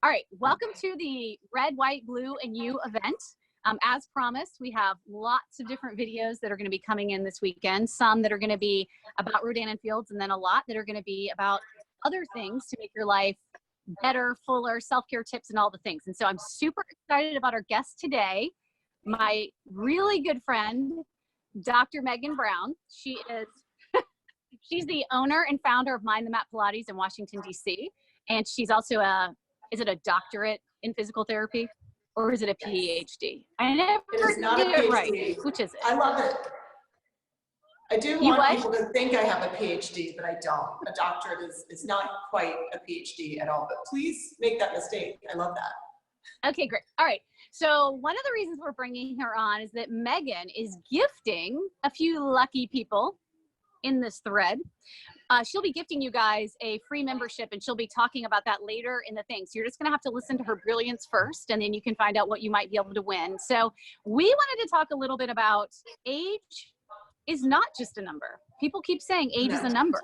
All right, welcome to the Red, White, Blue, and You event. As promised, we have lots of different videos that are going to be coming in this weekend. Some that are going to be about Rodan and Fields, and then a lot that are going to be about other things to make your life better, fuller, self-care tips, and all the things. And so I'm super excited about our guest today, my really good friend, Dr. Megan Brown. She's the owner and founder of Mind the Map Pilates in Washington, D.C. And she's also is it a doctorate in physical therapy? Or is it a PhD? I never It is not a get it PhD. right. Which is it? I love it. I do want people to think I have a PhD, but I don't. A doctorate is not quite a PhD at all, but please make that mistake. I love that. Okay, great. All right. So one of the reasons we're bringing her on is that Megan is gifting a few lucky people in this thread. She'll be gifting you guys a free membership, and she'll be talking about that later in the thing. So you're just going to have to listen to her brilliance first, and then you can find out what you might be able to win. So we wanted to talk a little bit about age is not just a number. People keep saying age is a number,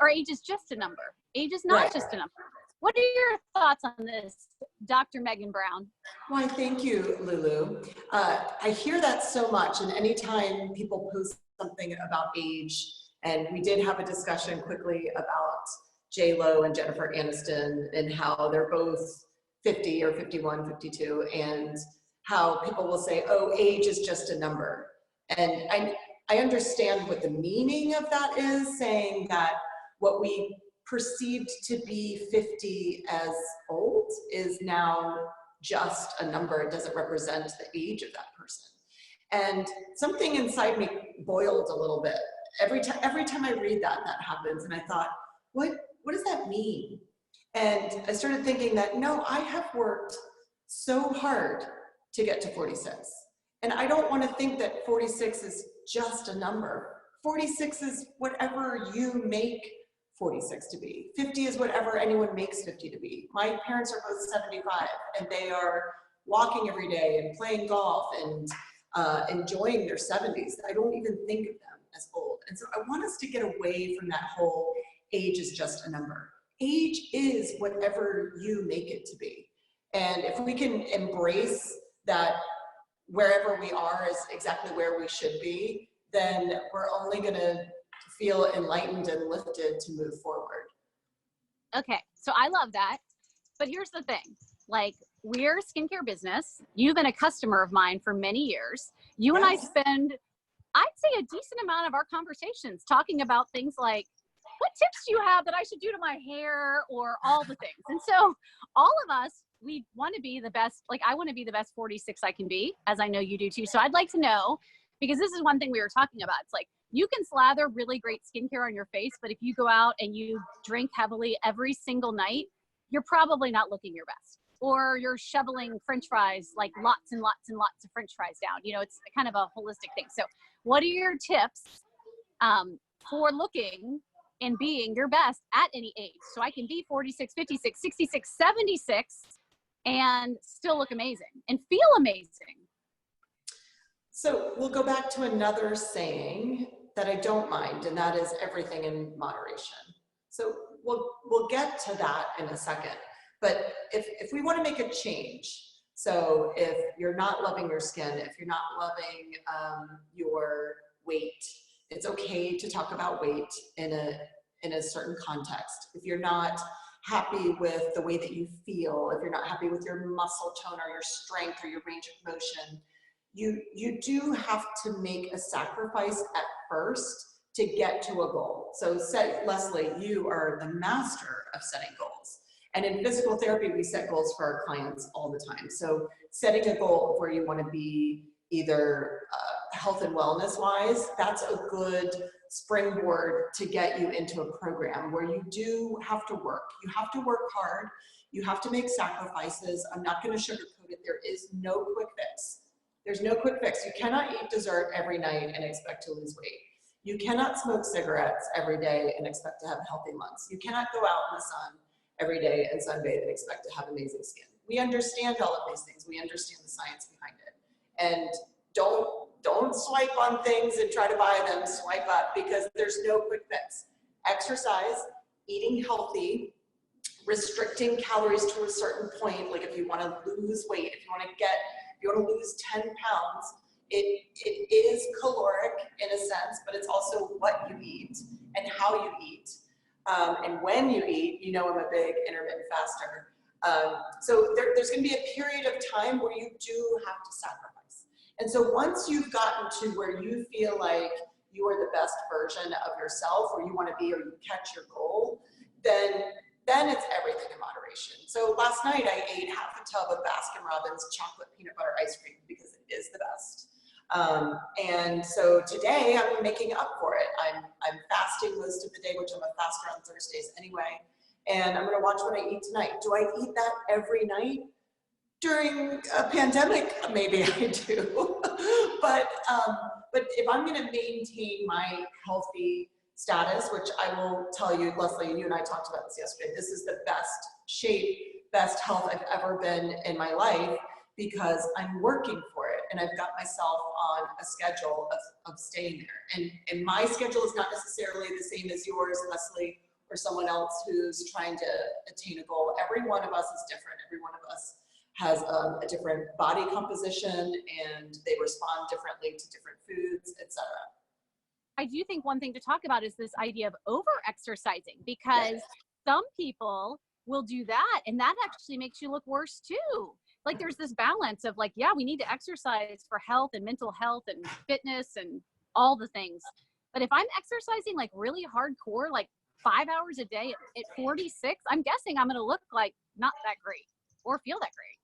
or age is just a number. Age is not just a number. What are your thoughts on this, Dr. Megan Brown? Why, thank you, Lulu. I hear that so much, and anytime people post something about age, and we did have a discussion quickly about J-Lo and Jennifer Aniston and how they're both 50 or 51, 52, and how people will say, oh, age is just a number. And I understand what the meaning of that is, saying that what we perceived to be 50 as old is now just a number. It doesn't represent the age of that person. And something inside me boiled a little bit. Every time I read that happens, and I thought, what does that mean? And I started thinking that, no, I have worked so hard to get to 46. And I don't want to think that 46 is just a number. 46 is whatever you make 46 to be. 50 is whatever anyone makes 50 to be. My parents are both 75, and they are walking every day and playing golf and enjoying their 70s. I don't even think of them as old. And so I want us to get away from that whole age is just a number. Age is whatever you make it to be. And if we can embrace that wherever we are is exactly where we should be, then we're only going to feel enlightened and lifted to move forward. Okay, so I love that. But here's the thing. Like, we're a skincare business. You've been a customer of mine for many years. You and I spend, I'd say, a decent amount of our conversations talking about things like, what tips do you have that I should do to my hair, or all the things. And so all of us, we want to be the best. Like, I want to be the best 46 I can be, as I know you do too. So I'd like to know, because this is one thing we were talking about. It's like, you can slather really great skincare on your face, but if you go out and you drink heavily every single night, you're probably not looking your best. Or you're shoveling French fries, like lots and lots and lots of French fries down. You know, it's kind of a holistic thing. So what are your tips for looking and being your best at any age? So I can be 46, 56, 66, 76 and still look amazing and feel amazing. So we'll go back to another saying that I don't mind, and that is everything in moderation. So we'll get to that in a second. But if we want to make a change, so if you're not loving your skin, if you're not loving your weight, it's okay to talk about weight in a certain context. If you're not happy with the way that you feel, if you're not happy with your muscle tone or your strength or your range of motion, you do have to make a sacrifice at first to get to a goal. So Leslie, you are the master of setting goals. And in physical therapy, we set goals for our clients all the time. So setting a goal of where you want to be, either health and wellness wise, that's a good springboard to get you into a program where you do have to work. You have to work hard. You have to make sacrifices. I'm not going to sugarcoat it. There is no quick fix. There's no quick fix. You cannot eat dessert every night and expect to lose weight. You cannot smoke cigarettes every day and expect to have healthy lungs. You cannot go out in the sun every day and sunbathe and expect to have amazing skin. We understand all of these things. We understand the science behind it. And don't swipe on things and try to buy them, swipe up, because there's no quick fix. Exercise, eating healthy, restricting calories to a certain point, like if you want to lose weight, if you want to lose 10 pounds, it is caloric in a sense, but it's also what you eat and how you eat. And when you eat, you know I'm a big intermittent faster. So there's going to be a period of time where you do have to sacrifice. And so once you've gotten to where you feel like you are the best version of yourself, or you want to be, or you catch your goal, then it's everything in moderation. So last night I ate half a tub of Baskin-Robbins chocolate peanut butter ice cream because it is the best. And so today I'm making up for it. I'm fasting most of the day, which I'm a faster on Thursdays anyway. And I'm going to watch what I eat tonight. Do I eat that every night? During a pandemic, maybe I do. But if I'm going to maintain my healthy status, which I will tell you, Leslie, you and I talked about this yesterday, this is the best shape, best health I've ever been in my life, because I'm working for it and I've got myself on a schedule of staying there. And my schedule is not necessarily the same as yours, Leslie, or someone else who's trying to attain a goal. Every one of us is different. Every one of us has a different body composition, and they respond differently to different foods, etc. I do think one thing to talk about is this idea of over-exercising, because some people will do that, and that actually makes you look worse too. Like there's this balance of like, yeah, we need to exercise for health and mental health and fitness and all the things. But if I'm exercising like really hardcore, like 5 hours a day at 46, I'm guessing I'm going to look like not that great or feel that great.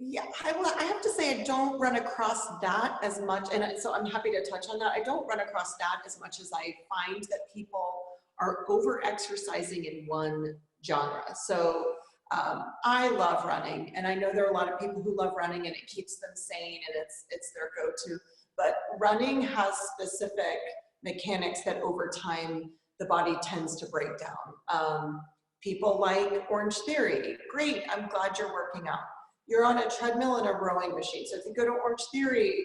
Yeah, I have to say I don't run across that as much, and so I'm happy to touch on that. I don't run across that as much as I find that people are over-exercising in one genre. So I love running, and I know there are a lot of people who love running, and it keeps them sane, and it's their go-to. But running has specific mechanics that over time the body tends to break down. People like Orange Theory. Great, I'm glad you're working out. You're on a treadmill and a rowing machine. So if you go to Orange Theory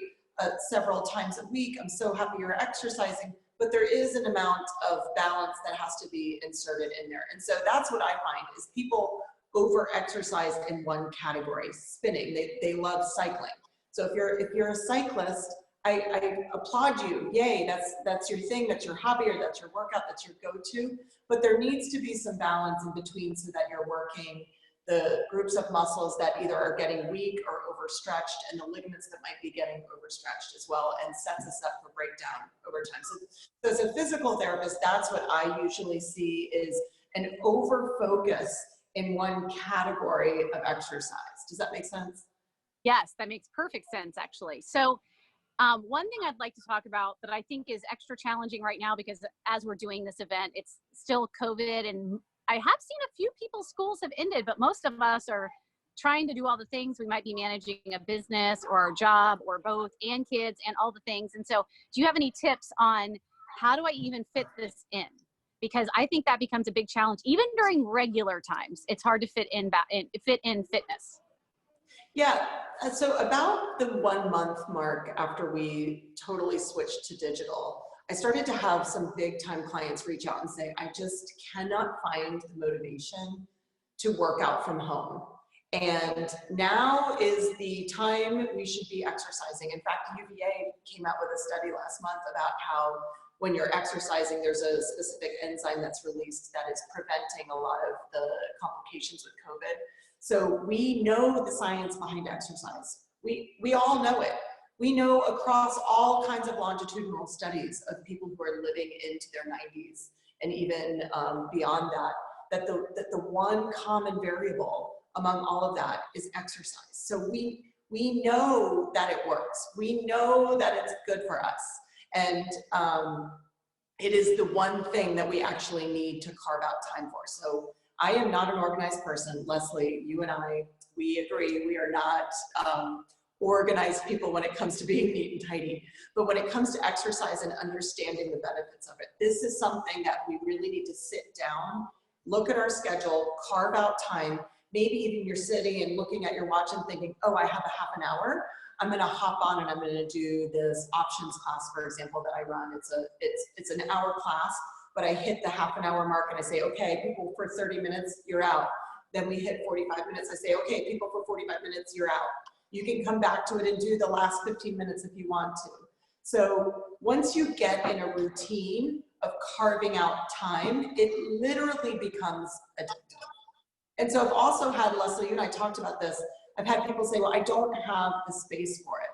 several times a week, I'm so happy you're exercising, but there is an amount of balance that has to be inserted in there. And so that's what I find is people over-exercise in one category, spinning. They love cycling. So if you're a cyclist, I applaud you. Yay, that's your thing, that's your hobby, or that's your workout, that's your go-to. But there needs to be some balance in between so that you're working the groups of muscles that either are getting weak or overstretched, and the ligaments that might be getting overstretched as well, and sets us up for breakdown over time. So as a physical therapist, that's what I usually see is an over-focus in one category of exercise. Does that make sense? Yes, that makes perfect sense, actually. So one thing I'd like to talk about that I think is extra challenging right now, because as we're doing this event, it's still COVID, and I have seen a few people's schools have ended, but most of us are trying to do all the things. We might be managing a business or a job or both, and kids and all the things. And so do you have any tips on how do I even fit this in? Because I think that becomes a big challenge. Even during regular times, it's hard to fit in fitness. Yeah, so about the 1 month mark after we totally switched to digital, I started to have some big time clients reach out and say, I just cannot find the motivation to work out from home. And now is the time we should be exercising. In fact, UVA came out with a study last month about how when you're exercising, there's a specific enzyme that's released that is preventing a lot of the complications with COVID. So we know the science behind exercise. We all know it. We know across all kinds of longitudinal studies of people who are living into their 90s and even beyond that the one common variable among all of that is exercise. So we know that it works. We know that it's good for us. And it is the one thing that we actually need to carve out time for. So I am not an organized person. Leslie, you and I, we agree, we are not organized people when it comes to being neat and tidy. But when it comes to exercise and understanding the benefits of it, this is something that we really need to sit down, look at our schedule, carve out time. Maybe even you're sitting and looking at your watch and thinking, oh, I have a half an hour. I'm gonna hop on and I'm gonna do this options class, for example, that I run. It's an hour class, but I hit the half an hour mark and I say, okay, people, for 30 minutes, you're out. then we hit 45 minutes. I say, okay, people, for 45 minutes, you're out. You can come back to it and do the last 15 minutes if you want to. So once you get in a routine of carving out time, it literally becomes addictive. And so I've also had, Leslie, you and I talked about this, I've had people say, well, I don't have the space for it.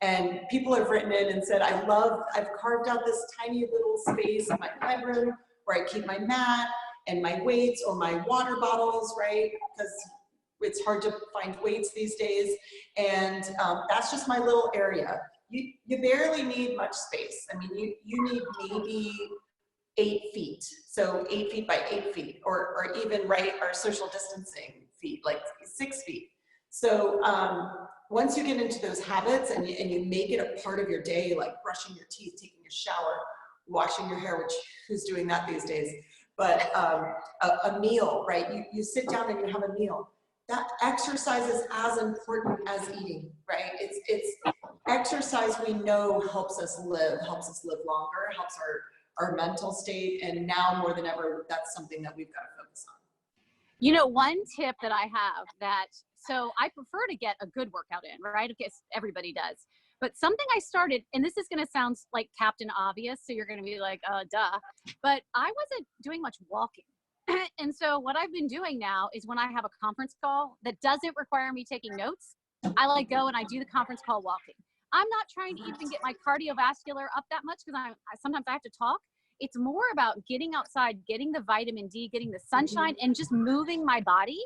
And people have written in and said, I've carved out this tiny little space in my bedroom where I keep my mat and my weights or my water bottles, right? Because it's hard to find weights these days. And that's just my little area. You barely need much space. I mean, you need maybe 8 feet. So 8 feet by 8 feet, or even, right, our social distancing feet, like 6 feet. So once you get into those habits and you make it a part of your day, like brushing your teeth, taking a shower, washing your hair, which who's doing that these days, but a meal, right? You sit down and you have a meal. That exercise is as important as eating, right? It's exercise we know helps us live longer, helps our mental state, and now more than ever, that's something that we've got to focus on. You know, one tip that I have so I prefer to get a good workout in, right? I guess everybody does. But something I started, and this is going to sound like Captain Obvious, so you're going to be like, duh. But I wasn't doing much walking. And so what I've been doing now is when I have a conference call that doesn't require me taking notes, I go and I do the conference call walking. I'm not trying to even get my cardiovascular up that much because sometimes I have to talk. It's more about getting outside, getting the vitamin D, getting the sunshine, and just moving my body,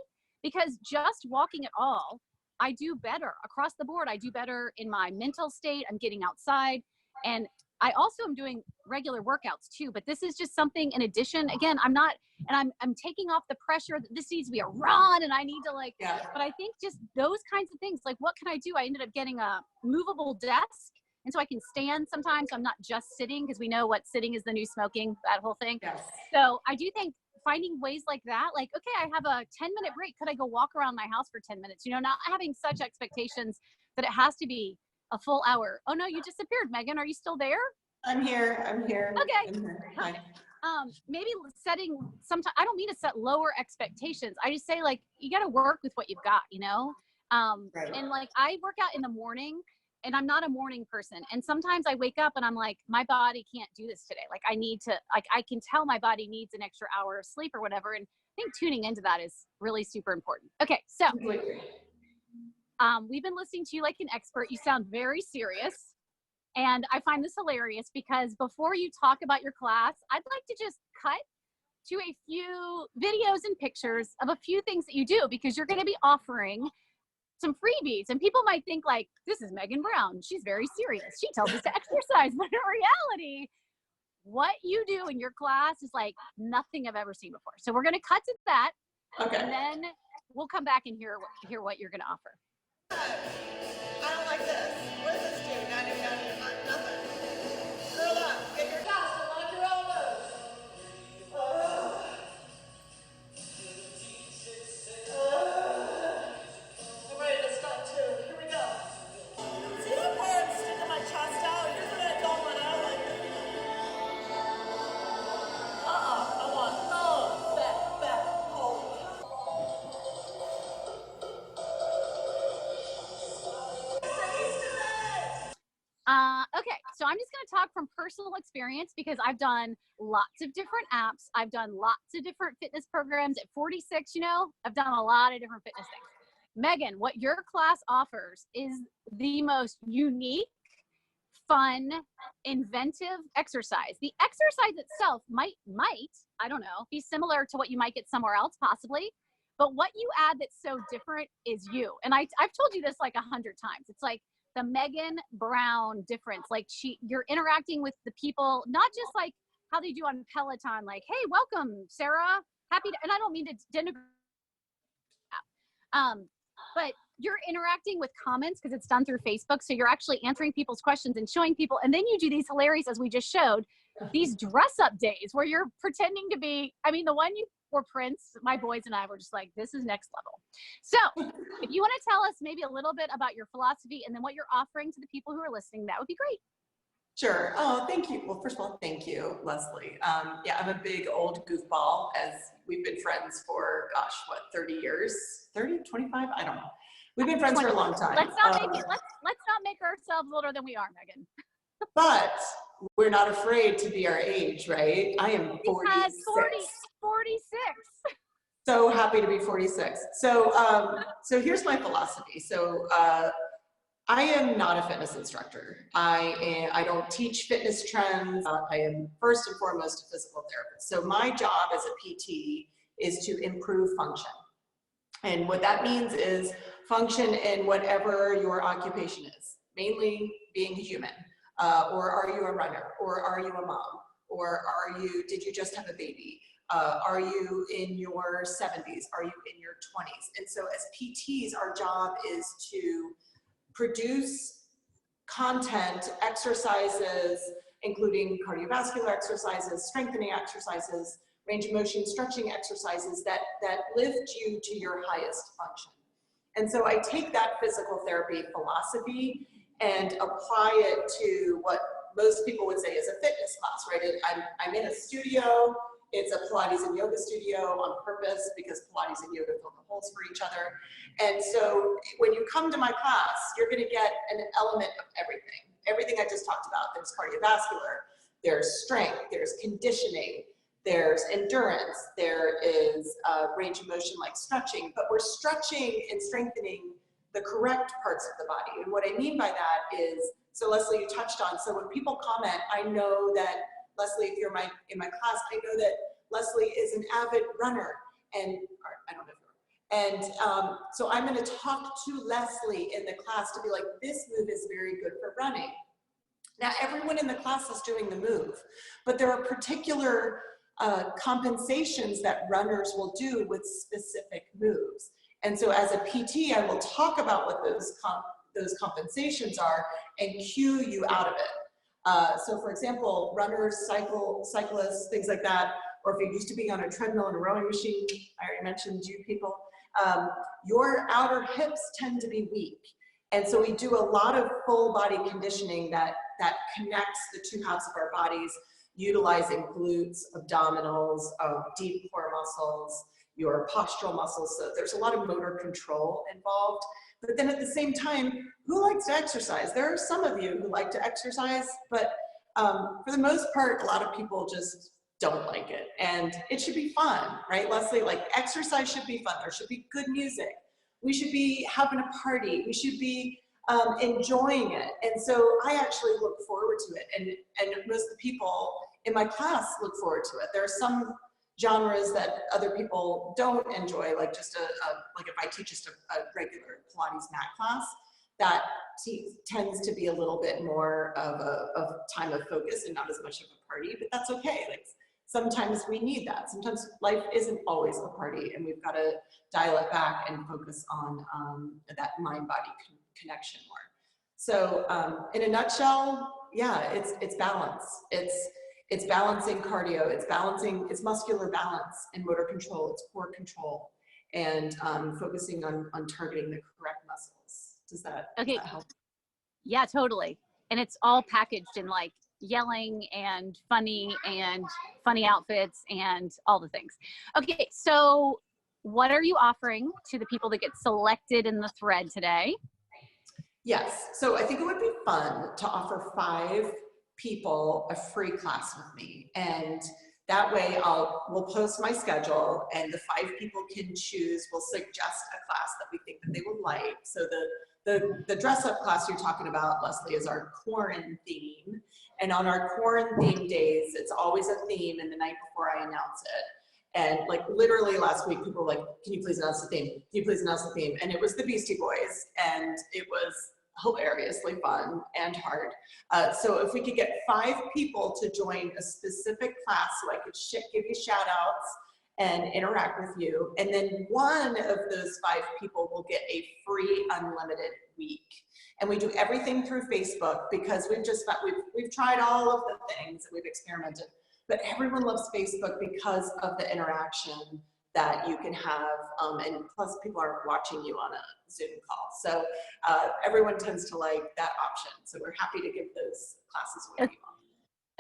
because just walking at all, I do better across the board. I do better in my mental state. I'm getting outside, and I also am doing regular workouts too, but this is just something in addition. Again, I'm taking off the pressure that this needs to be a run and I need to but I think just those kinds of things, like what can I do? I ended up getting a movable desk, and so I can stand sometimes. So I'm not just sitting, because we know what sitting is the new smoking, that whole thing. Yes. So I do think finding ways like that, like, okay, I have a 10-minute break. Could I go walk around my house for 10 minutes? Not having such expectations that it has to be a full hour. Oh no, you disappeared, Megan. Are you still there? I'm here. Okay. I'm here. Hi. Maybe setting sometimes, I don't mean to set lower expectations. I just say, like, you got to work with what you've got, Right. And like, I work out in the morning, and I'm not a morning person. And sometimes I wake up and I'm like, my body can't do this today. Like, I need to, like, I can tell my body needs an extra hour of sleep or whatever. And I think tuning into that is really super important. Okay. So, we've been listening to you like an expert. You sound very serious. And I find this hilarious because before you talk about your class, I'd like to just cut to a few videos and pictures of a few things that you do, because you're going to be offering some freebies. And people might think, like, this is Megan Brown. She's very serious. She tells us to exercise. But in reality, what you do in your class is like nothing I've ever seen before. So we're going to cut to that. Okay. And then we'll come back and hear what you're going to offer. I don't like this. What does this do? Nothing. Curl up. Get your chest and lock your elbows. I'm ready to stop too. Here we go. See that part? I'm sticking my chest out. Usually I don't let out like this. I want back, hold. Okay, so I'm just going to talk from personal experience, because I've done lots of different apps. I've done lots of different fitness programs. At 46, I've done a lot of different fitness things. Megan, what your class offers is the most unique, fun, inventive exercise. The exercise itself might, I don't know, be similar to what you might get somewhere else, possibly. But what you add that's so different is you. And I've told you this like 100 times. It's like the Megan Brown difference. Like, you're interacting with the people, not just like how they do on Peloton, like, hey, welcome, Sarah. And I don't mean to denigrate, but you're interacting with comments because it's done through Facebook. So you're actually answering people's questions and showing people. And then you do these hilarious, as we just showed, these dress up days where you're pretending to be, the one you were Prince, my boys and I were just like, this is next level. So if you want to tell us maybe a little bit about your philosophy and then what you're offering to the people who are listening, that would be great. Sure. Oh, thank you. Well, first of all, thank you, Leslie. Yeah, I'm a big old goofball, as we've been friends for, gosh, what, 30 years? 30, 25? I don't know. We've been friends for a long time. Let's not make ourselves older than we are, Megan. But we're not afraid to be our age, right? I am 46. 46. So happy to be 46. So here's my philosophy. I am not a fitness instructor. I don't teach fitness trends. I am first and foremost a physical therapist. So my job as a PT is to improve function. And what that means is function in whatever your occupation is, mainly being a human. Or are you a runner? Or are you a mom? Or did you just have a baby? Are you in your 70s? Are you in your 20s? And so as PTs, our job is to produce content, exercises, including cardiovascular exercises, strengthening exercises, range of motion, stretching exercises that lift you to your highest function. And so I take that physical therapy philosophy and apply it to what most people would say is a fitness class, right? I'm in a studio. It's a Pilates and yoga studio on purpose because Pilates and yoga fill the holes for each other. And so when you come to my class, you're going to get an element of everything. Everything I just talked about. There's cardiovascular, there's strength, there's conditioning, there's endurance, there is range of motion like stretching, but we're stretching and strengthening the correct parts of the body. And what I mean by that is, so Leslie, you touched on, so when people comment, I know that Leslie, if you're in my class, I know that Leslie is an avid runner, and I don't know if you're, and so I'm going to talk to Leslie in the class to be like, this move is very good for running. Now, everyone in the class is doing the move, but there are particular compensations that runners will do with specific moves. And so as a PT, I will talk about what those compensations are and cue you out of it. So for example, runners, cyclists, things like that, or if you're used to being on a treadmill and a rowing machine, I already mentioned you people, your outer hips tend to be weak. And so we do a lot of full body conditioning that connects the two halves of our bodies, utilizing glutes, abdominals, deep core muscles, your postural muscles. So there's a lot of motor control involved. But then at the same time, who likes to exercise? There are some of you who like to exercise, but for the most part, a lot of people just don't like it. And it should be fun, right, Leslie? Like exercise should be fun. There should be good music. We should be having a party. We should be enjoying it. And so I actually look forward to it. And most of the people in my class look forward to it. There are some genres that other people don't enjoy, like just like if I teach just a regular Pilates mat class, that tends to be a little bit more of a time of focus and not as much of a party, but that's okay. Like sometimes we need that. Sometimes life isn't always a party and we've got to dial it back and focus on that mind-body connection more. So in a nutshell, yeah, it's balance. It's balancing cardio, it's muscular balance and motor control, it's core control, and focusing on targeting the correct muscles. Does that help? Yeah, totally. And it's all packaged in like yelling and funny outfits and all the things. Okay, so what are you offering to the people that get selected in the thread today? Yes, so I think it would be fun to offer 5 people a free class with me, and that way we'll post my schedule and the 5 people can choose. We'll suggest a class that we think that they would like. So the dress up class you're talking about, Leslie, is our quarantine theme, and on our quarantine days it's always a theme, and the night before I announce it. And like literally last week people were like, can you please announce the theme? Can you please announce the theme? And it was the Beastie Boys, and it was hilariously fun and hard. So if we could get 5 people to join a specific class so I could give you shout outs and interact with you, and then one of those 5 people will get a free unlimited week. And we do everything through Facebook because we've tried all of the things that we've experimented, but everyone loves Facebook because of the interaction, that you can have, and plus people are watching you on a Zoom call. So everyone tends to like that option. So we're happy to give those classes away.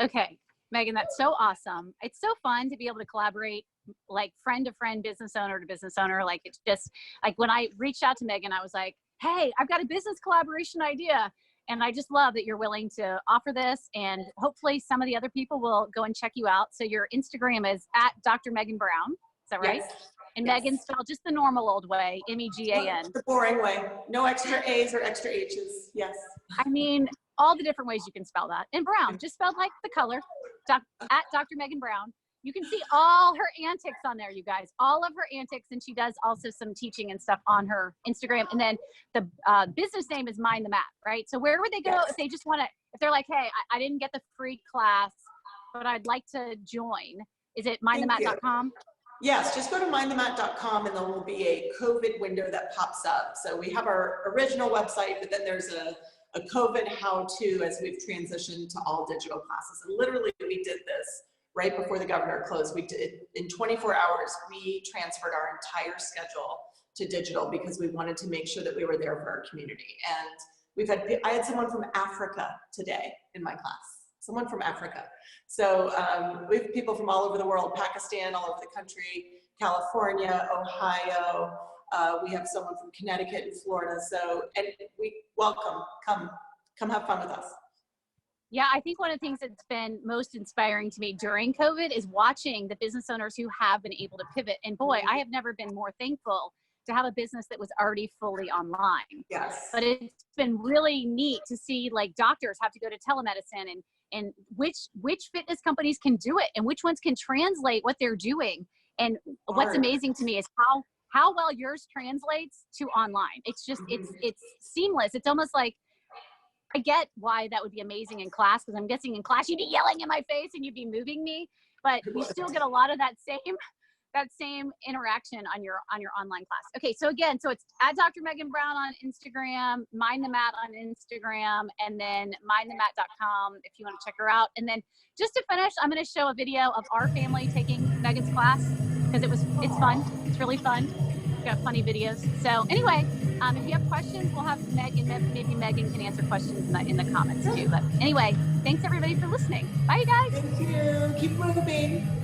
Okay, Megan, that's so awesome. It's so fun to be able to collaborate, like friend to friend, business owner to business owner. Like it's just like when I reached out to Megan, I was like, hey, I've got a business collaboration idea. And I just love that you're willing to offer this, and hopefully some of the other people will go and check you out. So your Instagram is at Dr. Megan Brown. Is that right? Yes. And Yes. Megan spelled just the normal old way, M-E-G-A-N. The boring way. No extra A's or extra H's. Yes. I mean, all the different ways you can spell that. And Brown, just spelled like the color, at Dr. Megan Brown. You can see all her antics on there, you guys, all of her antics. And she does also some teaching and stuff on her Instagram. And then the business name is Mind the Mat, right? So where would they go Yes. if they just want to, if they're like, hey, I didn't get the free class, but I'd like to join. Is it mindthemat.com? Yes, just go to mindthemat.com and there will be a COVID window that pops up. So we have our original website, but then there's a COVID how-to as we've transitioned to all digital classes. And literally we did this right before the governor closed. We did, in 24 hours, we transferred our entire schedule to digital because we wanted to make sure that we were there for our community. And I had someone from Africa today in my class. Someone from Africa. So we have people from all over the world, Pakistan, all over the country, California, Ohio. We have someone from Connecticut and Florida. So, and we welcome, come have fun with us. Yeah, I think one of the things that's been most inspiring to me during COVID is watching the business owners who have been able to pivot. And boy, I have never been more thankful to have a business that was already fully online. Yes. But it's been really neat to see like doctors have to go to telemedicine, and which fitness companies can do it and which ones can translate what they're doing. And what's amazing to me is how well yours translates to online. It's just, it's seamless. It's almost like, I get why that would be amazing in class, because I'm guessing in class you'd be yelling in my face and you'd be moving me, but you still get a lot of that same interaction on your online class. Okay, so again, so it's at Dr. Megan Brown on Instagram, Mind the Mat on Instagram, and then mindthemat.com if you want to check her out. And then just to finish, I'm going to show a video of our family taking Megan's class because it's fun. It's really fun. We've got funny videos. So anyway, if you have questions, we'll have Megan. Maybe Megan can answer questions in the comments too. But anyway, thanks everybody for listening. Bye, you guys. Thank you. Keep moving.